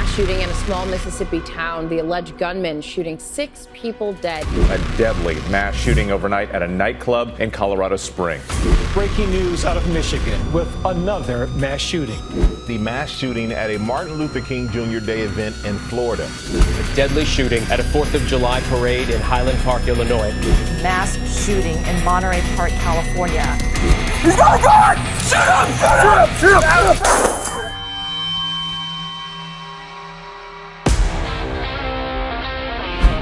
mass shooting in a small Mississippi town. The alleged gunman shooting 6 people dead. A deadly mass shooting overnight at a nightclub in Colorado Springs. Breaking news out of Michigan with another mass shooting. The mass shooting at a Martin Luther King Jr. Day event in Florida. A deadly shooting at a 4th of July parade in Highland Park, Illinois. Mass shooting in Monterey Park, California. He's got a gun! Shoot him! Shoot him! Shoot him!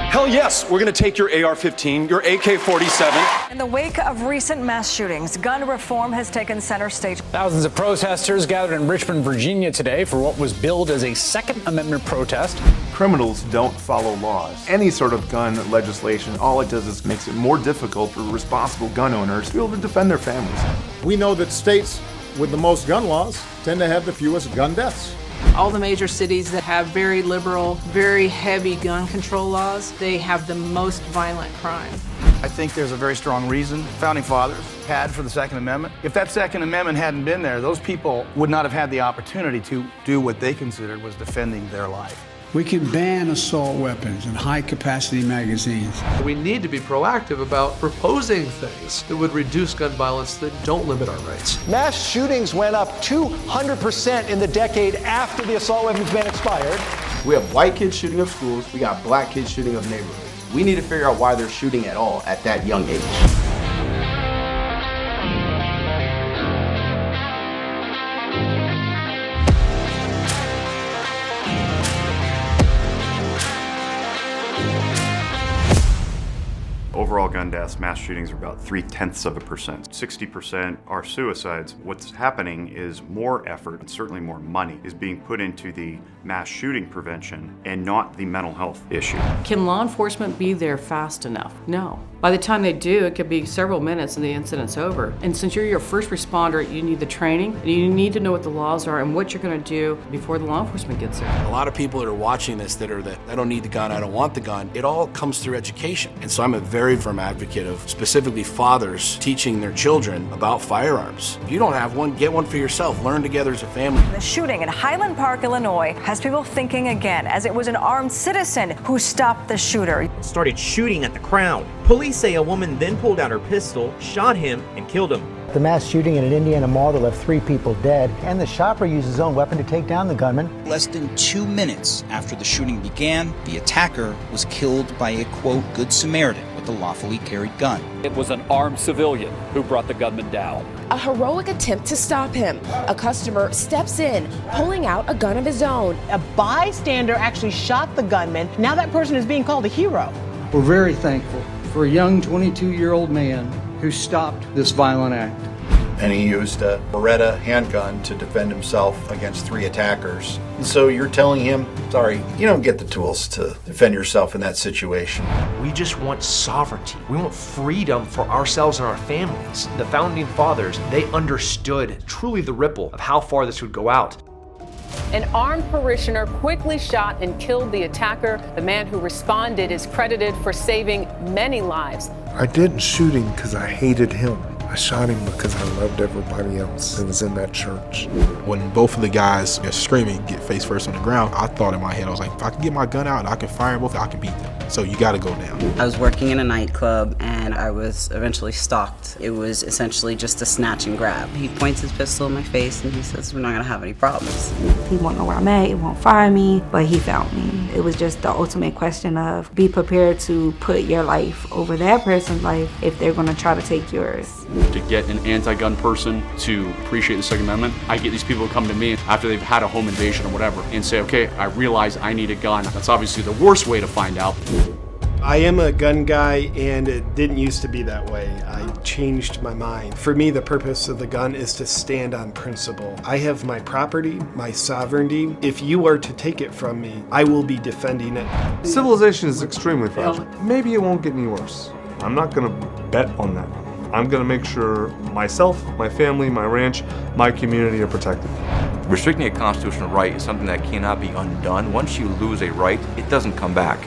Hell yes, we're gonna take your AR-15, your AK-47. In the wake of recent mass shootings, gun reform has taken center stage. Thousands of protesters gathered in Richmond, Virginia today for what was billed as a Second Amendment protest. Criminals don't follow laws. Any sort of gun legislation, all it does is makes it more difficult for responsible gun owners to be able to defend their families. We know that states with the most gun laws tend to have the fewest gun deaths. All the major cities that have very liberal, very heavy gun control laws, they have the most violent crime. I think there's a very strong reason Founding Fathers had for the Second Amendment. If that Second Amendment hadn't been there, those people would not have had the opportunity to do what they considered was defending their life. We can ban assault weapons and high-capacity magazines. We need to be proactive about proposing things that would reduce gun violence that don't limit our rights. Mass shootings went up 200% in the decade after the assault weapons ban expired. We have white kids shooting up schools. We got black kids shooting up neighborhoods. We need to figure out why they're shooting at all at that young age. Overall gun deaths, mass shootings are about 0.3%. 60% are suicides. What's happening is more effort, and certainly more money, is being put into the mass shooting prevention and not the mental health issue. Can law enforcement be there fast enough? No. By the time they do, it could be several minutes and the incident's over. And since you're your first responder, you need the training, and you need to know what the laws are and what you're going to do before the law enforcement gets there. A lot of people that are watching this that are I don't need the gun, I don't want the gun, it all comes through education. And so I'm a very firm advocate of specifically fathers teaching their children about firearms. If you don't have one, get one for yourself. Learn together as a family. The shooting in Highland Park, Illinois has people thinking again, as it was an armed citizen who stopped the shooter. Started shooting at the crowd. Police say a woman then pulled out her pistol, shot him, and killed him. The mass shooting in an Indiana mall that left 3 people dead, and the shopper used his own weapon to take down the gunman. Less than 2 minutes after the shooting began, the attacker was killed by a, quote, good Samaritan with a lawfully carried gun. It was an armed civilian who brought the gunman down. A heroic attempt to stop him. A customer steps in, pulling out a gun of his own. A bystander actually shot the gunman. Now that person is being called a hero. We're very thankful for a young 22-year-old man who stopped this violent act. And he used a Beretta handgun to defend himself against 3 attackers. And so you're telling him, sorry, you don't get the tools to defend yourself in that situation. We just want sovereignty. We want freedom for ourselves and our families. The Founding Fathers, they understood truly the ripple of how far this would go out. An armed parishioner quickly shot and killed the attacker. The man who responded is credited for saving many lives. I didn't shoot him because I hated him. I shot him because I loved everybody else that was in that church. When both of the guys are screaming, get face first on the ground, I thought in my head, I was like, if I can get my gun out and I can fire both, I can beat them. So you gotta go down. I was working in a nightclub and I was eventually stalked. It was essentially just a snatch and grab. He points his pistol in my face and he says, we're not gonna have any problems. He won't know where I'm at, he won't fire me, but he found me. It was just the ultimate question of be prepared to put your life over that person's life if they're gonna try to take yours. To get an anti-gun person to appreciate the Second Amendment, I get these people who come to me after they've had a home invasion or whatever and say, okay, I realize I need a gun. That's obviously the worst way to find out. I am a gun guy, and it didn't used to be that way. I changed my mind. For me, the purpose of the gun is to stand on principle. I have my property, my sovereignty. If you are to take it from me, I will be defending it. Civilization is extremely fragile. Maybe it won't get any worse. I'm not gonna bet on that. I'm gonna make sure myself, my family, my ranch, my community are protected. Restricting a constitutional right is something that cannot be undone. Once you lose a right, it doesn't come back.